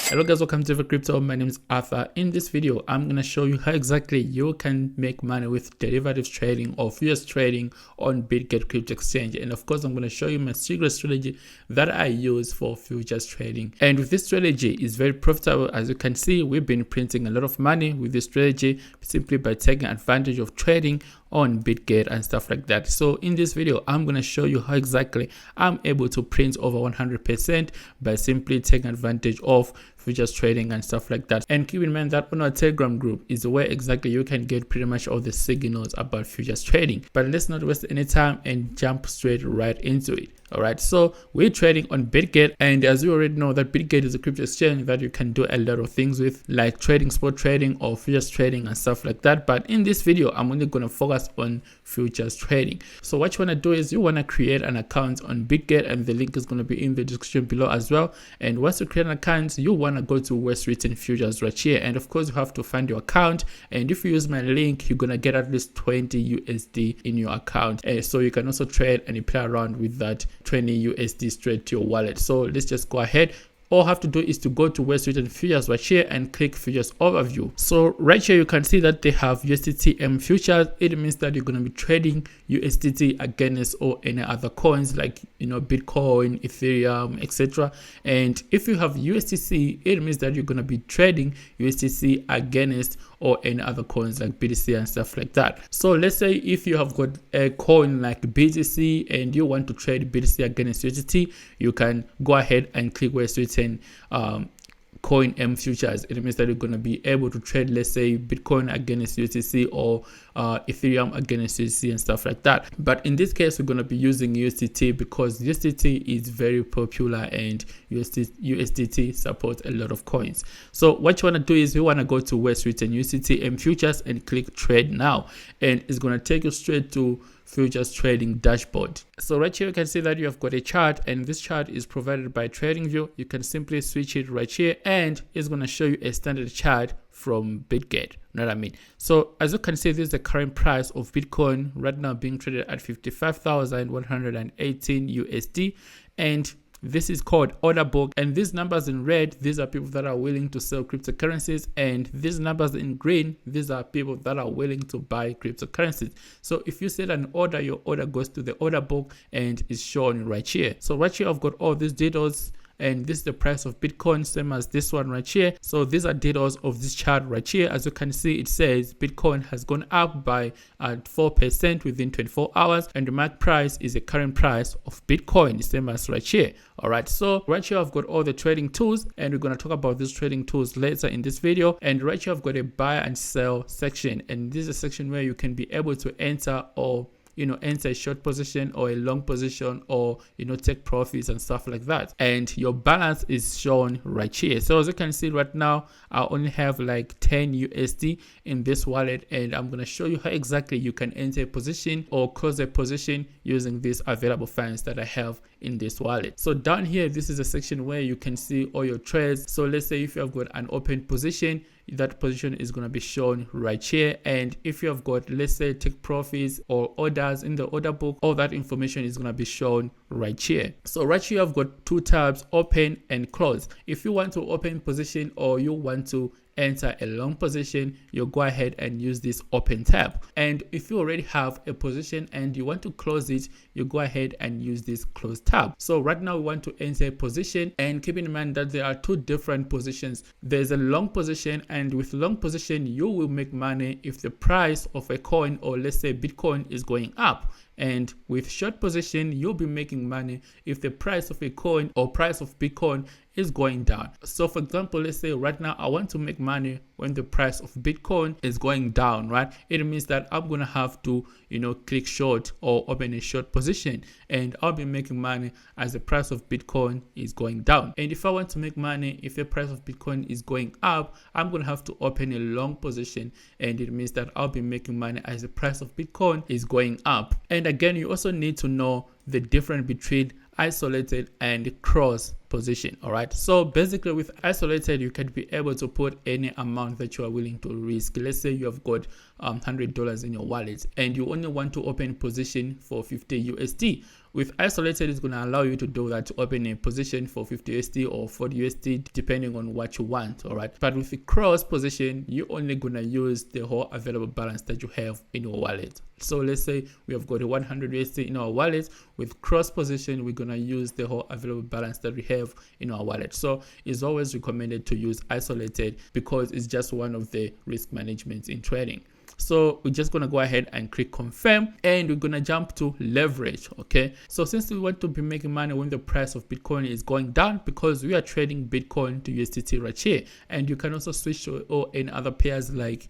Hello guys, welcome to Heavy Crypto. My name is Arthur. In this video, I'm going to show you how exactly you can make money with derivatives trading or futures trading on Bitget Crypto Exchange. And of course, I'm going to show you my secret strategy that I use for futures trading. And with this strategy, it's very profitable. As you can see, we've been printing a lot of money with this strategy simply by taking advantage of trading on Bitget and stuff like that. So in this video, I'm going to show you how exactly I'm able to print over 100% by simply taking advantage of futures trading and stuff like that. And keep in mind that on our Telegram group is where exactly you can get pretty much all the signals about futures trading. But let's not waste any time and jump straight right into it. All right, so we're trading on Bitget, and as you already know that Bitget is a crypto exchange that you can do a lot of things with, like trading, spot trading or futures trading and stuff like that. But in this video, I'm only going to focus on futures trading. So what you want to do is you want to create an account on Bitget, and the link is going to be in the description below as well. And once you create an account, you want to go to where it's written futures right here, and of course you have to find your account. And if you use my link, you're gonna get at least 20 USD in your account, so you can also trade and you play around with that 20 USD straight to your wallet. So let's just go ahead. All I have to do is to go to where it's written futures right here and click futures overview. So right here you can see that they have USDT futures. It means that you're going to be trading USDT against or any other coins like Bitcoin, Ethereum, etc. And if you have USDC, it means that you're going to be trading USDC against or any other coins like BTC and stuff like that. So let's say if you have got a coin like BTC and you want to trade BTC against USDT, you can go ahead and click where it's written coin futures. It means that you're going to be able to trade, let's say, Bitcoin against USDC or Ethereum against USDC and stuff like that. But in this case, we're going to be using USDT because USDT is very popular and USDT supports a lot of coins. So what you want to do is you want to go to where it's written USDT futures and click trade now, and it's going to take you straight to futures trading dashboard. So right here you can see that you have got a chart, and this chart is provided by TradingView. You can simply switch it right here and it's going to show you a standard chart from Bitget. You know what I mean? So as you can see, this is the current price of Bitcoin right now being traded at 55,118 USD, and this is called order book. And these numbers in red, these are people that are willing to sell cryptocurrencies, and these numbers in green, these are people that are willing to buy cryptocurrencies. So if you set an order, your order goes to the order book and is shown right here. So right here I've got all these details, and this is the price of Bitcoin, same as this one right here. So these are details of this chart right here. As you can see, it says Bitcoin has gone up by 4% within 24 hours, and the market price is the current price of Bitcoin, same as right here. All right, so right here I've got all the trading tools, and we're going to talk about these trading tools later in this video. And right here I've got a buy and sell section, and this is a section where you can be able to enter or enter a short position or a long position, or take profits and stuff like that. And your balance is shown right here. So as you can see right now, I only have like 10 USD in this wallet, and I'm going to show you how exactly you can enter a position or close a position using these available funds that I have in this wallet. So down here, this is a section where you can see all your trades. So let's say if you have got an open position, that position is going to be shown right here. And if you have got, let's say, take profits or orders in the order book, all that information is going to be shown right here. So right here I've got two tabs, open and close. If you want to open position or you want to enter a long position, you go ahead and use this open tab. And if you already have a position and you want to close it, you go ahead and use this close tab. So right now we want to enter a position, and keep in mind that there are two different positions. There's a long position, and with long position you will make money if the price of a coin, or let's say Bitcoin, is going up. And with short position, you'll be making money if the price of a coin or price of Bitcoin is going down. So for example, let's say right now I want to make money when the price of Bitcoin is going down, right? It means that I'm going to have to, click short or open a short position, and I'll be making money as the price of Bitcoin is going down. And if I want to make money if the price of Bitcoin is going up, I'm going to have to open a long position, and it means that I'll be making money as the price of Bitcoin is going up. And again, you also need to know the difference between isolated and cross position. All right, so basically with isolated, you can be able to put any amount that you are willing to risk. Let's say you have got $100 in your wallet and you only want to open position for 50 USD. with isolated, it's going to allow you to do that, to open a position for 50 USD or 40 USD depending on what you want. All right, but with the cross position, you're only going to use the whole available balance that you have in your wallet. So let's say we have got 100 USD in our wallet. With cross position, we're going to use the whole available balance that we have in our wallet. So it's always recommended to use isolated because it's just one of the risk management in trading. So we're just going to go ahead and click confirm, and we're going to jump to leverage. Okay, so since we want to be making money when the price of Bitcoin is going down, because we are trading Bitcoin to USDT right here, and you can also switch to or any other pairs like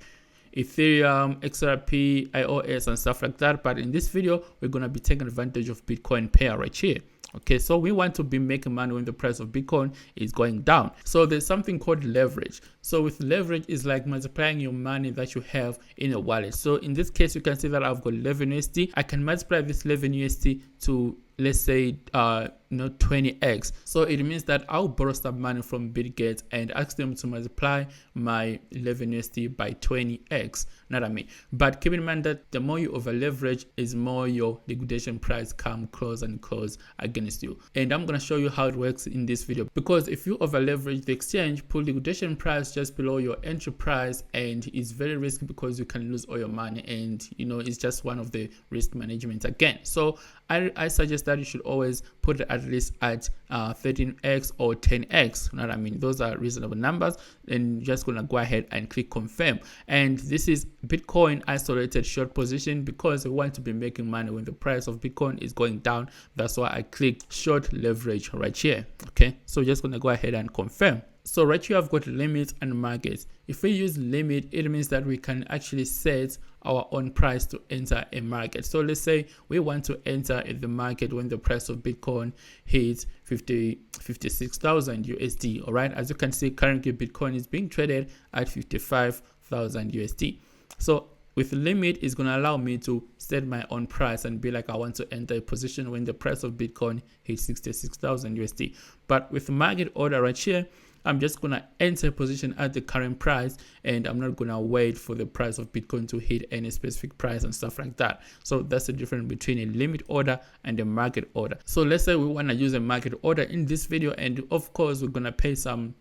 Ethereum, XRP, iOS and stuff like that. But in this video, we're going to be taking advantage of Bitcoin pair right here. Okay, so we want to be making money when the price of Bitcoin is going down. So there's something called leverage. So with leverage is like multiplying your money that you have in a wallet. So in this case, you can see that I've got 11 USD. I can multiply this 11 USD to, let's say 20x. So it means that I'll borrow some money from Bitget and ask them to multiply my 11 USD by 20x. Not I mean, but keep in mind that the more you over leverage is more your liquidation price come close and close against you. And I'm going to show you how it works in this video, because if you over leverage the exchange, put liquidation price just below your entry price, and it's very risky because you can lose all your money, and it's just one of the risk management again. So I suggest that you should always put it at least at 13x or 10x. You know what I mean? Those are reasonable numbers. And you're just gonna go ahead and click confirm. And this is Bitcoin isolated short position, because we want to be making money when the price of Bitcoin is going down. That's why I clicked short leverage right here. Okay, so just gonna go ahead and confirm. So right here I've got limit and market. If we use limit, it means that we can actually set our own price to enter a market. So let's say we want to enter in the market when the price of Bitcoin hits 56,000 USD. All right, as you can see, currently Bitcoin is being traded at 55,000 USD. So with limit, is going to allow me to set my own price and be like, I want to enter a position when the price of Bitcoin hits 66,000 USD. But with market order right here, I'm just going to enter a position at the current price, and I'm not going to wait for the price of Bitcoin to hit any specific price and stuff like that. So that's the difference between a limit order and a market order. So let's say we want to use a market order in this video, and of course we're going to pay some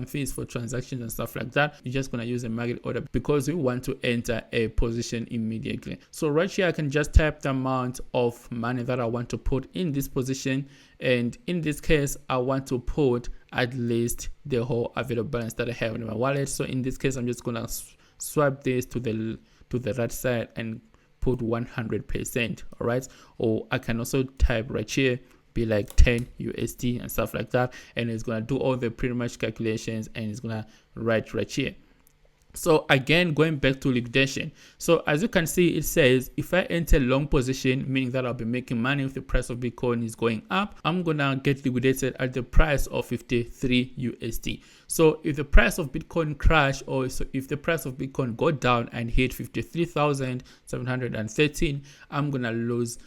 fees for transactions and stuff like that. You're just going to use a market order because we want to enter a position immediately. So right here I can just type the amount of money that I want to put in this position, and in this case I want to put at least the whole available balance that I have in my wallet. So in this case, I'm just gonna swipe this to the right side and put 100%. All right, or I can also type right here, be like 10 USD and stuff like that, and it's gonna do all the pretty much calculations, and it's gonna write right here. So again, going back to liquidation. So as you can see, it says if I enter long position, meaning that I'll be making money if the price of Bitcoin is going up, I'm gonna get liquidated at the price of 53 USD. So if the price of Bitcoin crash, or if the price of Bitcoin go down and hit 53,713, I'm gonna lose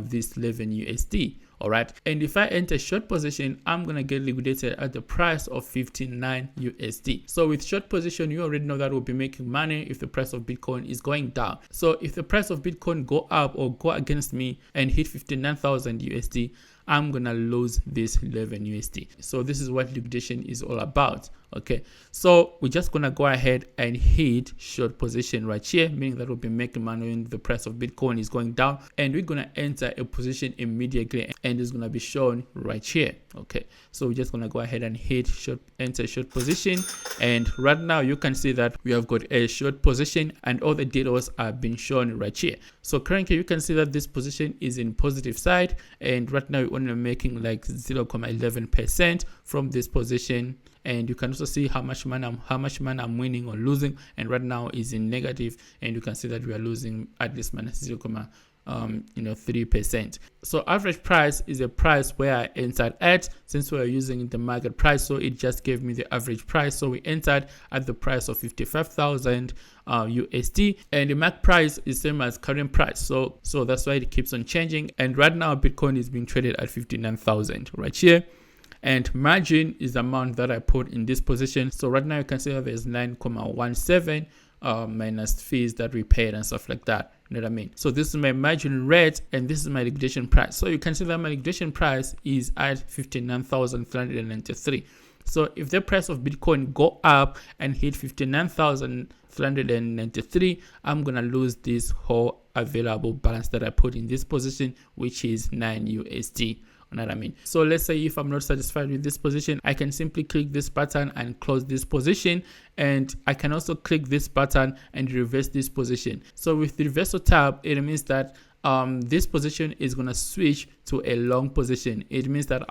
this 11 USD. All right, and if I enter short position, I'm gonna get liquidated at the price of 59 USD. So with short position, you already know that we'll be making money if the price of Bitcoin is going down. So if the price of Bitcoin go up or go against me and hit 59,000 USD, I'm gonna lose this 11 USD. So this is what liquidation is all about. Okay, so we're just gonna go ahead and hit short position right here, meaning that we'll be making money when the price of Bitcoin is going down, and we're gonna enter a position immediately, and it's gonna be shown right here. Okay, so we're just gonna go ahead and hit enter short position, and right now you can see that we have got a short position, and all the details are being shown right here. So currently you can see that this position is in positive side, and right now we're only making like 0.11% from this position. And you can also see how much money I'm winning or losing, and right now is in negative, and you can see that we are losing at least minus 0.3%. So average price is a price where I entered at, since we are using the market price, so it just gave me the average price. So we entered at the price of 55,000 USD, and the market price is same as current price. So that's why it keeps on changing, and right now Bitcoin is being traded at 59,000 right here. And margin is the amount that I put in this position. So right now you can see that there's 9.17 minus fees that we paid and stuff like that. You know what I mean? So this is my margin rate and this is my liquidation price. So you can see that my liquidation price is at 59,393. So if the price of Bitcoin go up and hit 59,393, I'm gonna lose this whole available balance that I put in this position, which is 9 USD. You know what I mean? So let's say if I'm not satisfied with this position, I can simply click this button and close this position, and I can also click this button and reverse this position. So with the reversal tab, it means that this position is gonna switch to a long position. It means that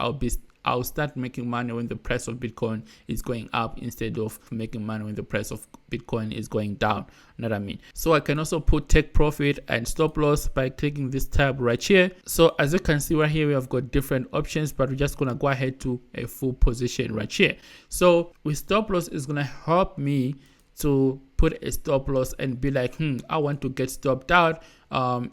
I'll start making money when the price of Bitcoin is going up instead of making money when the price of Bitcoin is going down. You know what I mean? So I can also put take profit and stop loss by clicking this tab right here. So as you can see right here, we have got different options, but we're just gonna go ahead to a full position right here. So with stop loss, is gonna help me to put a stop loss and be like, I want to get stopped out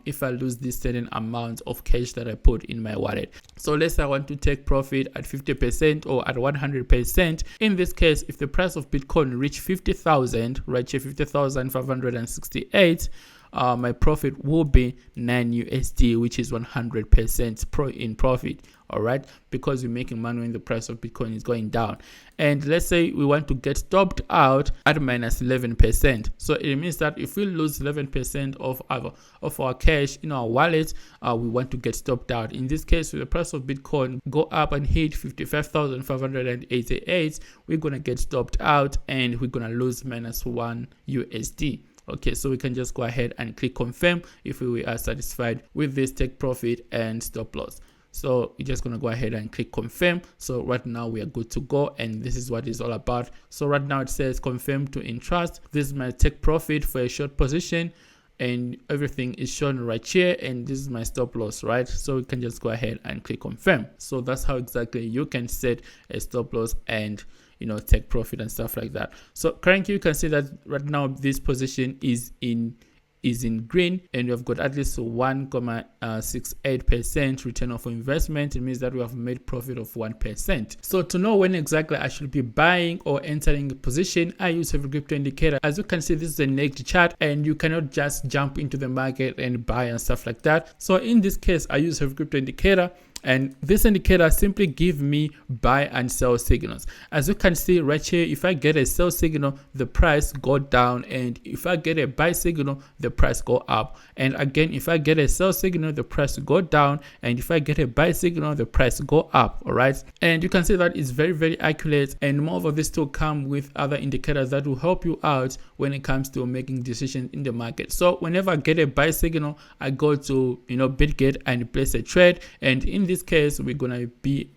if I lose this certain amount of cash that I put in my wallet. So let's say I want to take profit at 50% or at 100%. In this case, if the price of Bitcoin reach 50,000, right here, 50,568, my profit will be 9 USD, which is 100% in profit. All right, because we're making money when the price of Bitcoin is going down. And let's say we want to get stopped out at minus 11%. So it means that if we lose 11% of our cash in our wallet, we want to get stopped out. In this case, if the price of Bitcoin go up and hit 55,588, we're gonna get stopped out and we're gonna lose minus 1 USD. Okay, so we can just go ahead and click confirm if we are satisfied with this take profit and stop loss. So we're just going to go ahead and click confirm. So right now we are good to go, and this is what it's all about. So right now it says confirm to entrust. This is my take profit for a short position, and everything is shown right here, and this is my stop loss, right? So we can just go ahead and click confirm. So that's how exactly you can set a stop loss and take profit and stuff like that. So currently you can see that right now this position is in green, and we've got at least 1.68% return of investment. It means that we have made profit of 1%. So to know when exactly I should be buying or entering a position, I use Heavy Crypto Indicator. As you can see, this is a naked chart, and you cannot just jump into the market and buy and stuff like that. So in this case, I use Heavy Crypto Indicator, and this indicator simply give me buy and sell signals. As you can see right here, if I get a sell signal, the price go down, and if I get a buy signal, the price go up. And again, if I get a sell signal, the price go down, and if I get a buy signal, the price go up. All right, and you can see that it's very, very accurate, and more of this to come with other indicators that will help you out when it comes to making decisions in the market. So whenever I get a buy signal, I go to Bitget and place a trade, and in this case we're gonna be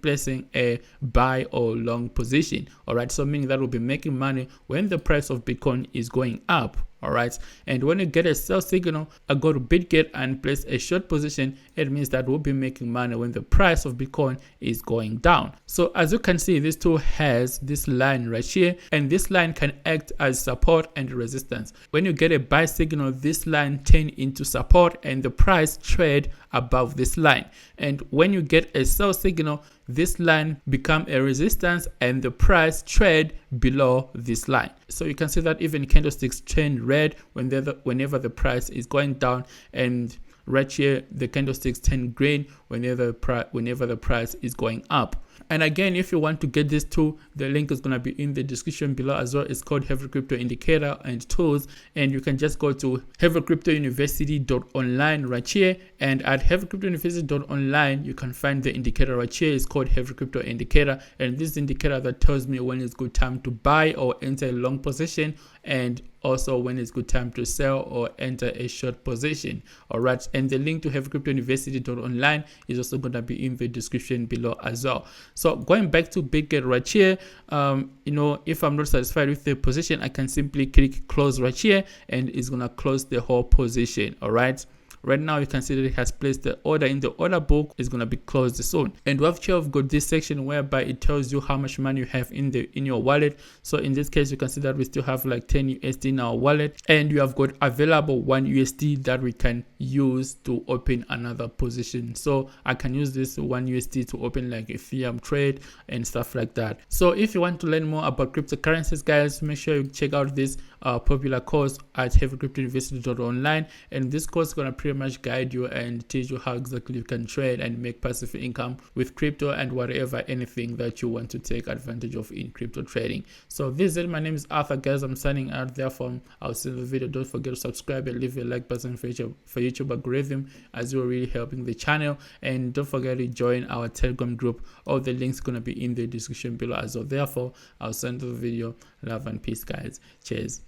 placing a buy or long position. All right, so meaning that we'll be making money when the price of Bitcoin is going up. All right, and when you get a sell signal, I go to Bitget and place a short position. It means that we'll be making money when the price of Bitcoin is going down. So as you can see, this tool has this line right here, and this line can act as support and resistance. When you get a buy signal, this line turn into support and the price trade above this line. And when you get a sell signal, this line become a resistance and the price trade below this line. So you can see that even candlesticks turn red whenever the price is going down, and right here the candlesticks turn green whenever the price is going up. And again, if you want to get this tool, the link is going to be in the description below as well. It's called Heavy Crypto Indicator and Tools, and you can just go to heavycryptouniversity.online right here, and at heavycryptouniversity.online you can find the indicator right here. It's called Heavy Crypto Indicator, and this indicator that tells me when it's good time to buy or enter a long position, and also when it's good time to sell or enter a short position. All right, and the link to heavycryptouniversity.online is also going to be in the description below as well. So going back to Bitget right here, if I'm not satisfied with the position, I can simply click close right here, and it's gonna close the whole position. All right, right now you can see that it has placed the order in the order book. Is going to be closed soon. And we've got this section whereby it tells you how much money you have in your wallet. So in this case, you can see that we still have like 10 USD in our wallet, and you have got available 1 USD that we can use to open another position. So I can use this 1 USD to open like a Ethereum trade and stuff like that. So if you want to learn more about cryptocurrencies, guys, make sure you check out this popular course at heavycryptouniversity.online, and this course is going to pretty much guide you and teach you how exactly you can trade and make passive income with crypto and whatever, anything that you want to take advantage of in crypto trading. So this is it. My name is Arthur, guys. I'm signing out. Therefore, I'll see you in the video. Don't forget to subscribe and leave a like button for YouTube algorithm, as you're really helping the channel. And don't forget to join our Telegram group. All the links going to be in the description below as well. Therefore, I'll send the video. Love and peace, guys. Cheers.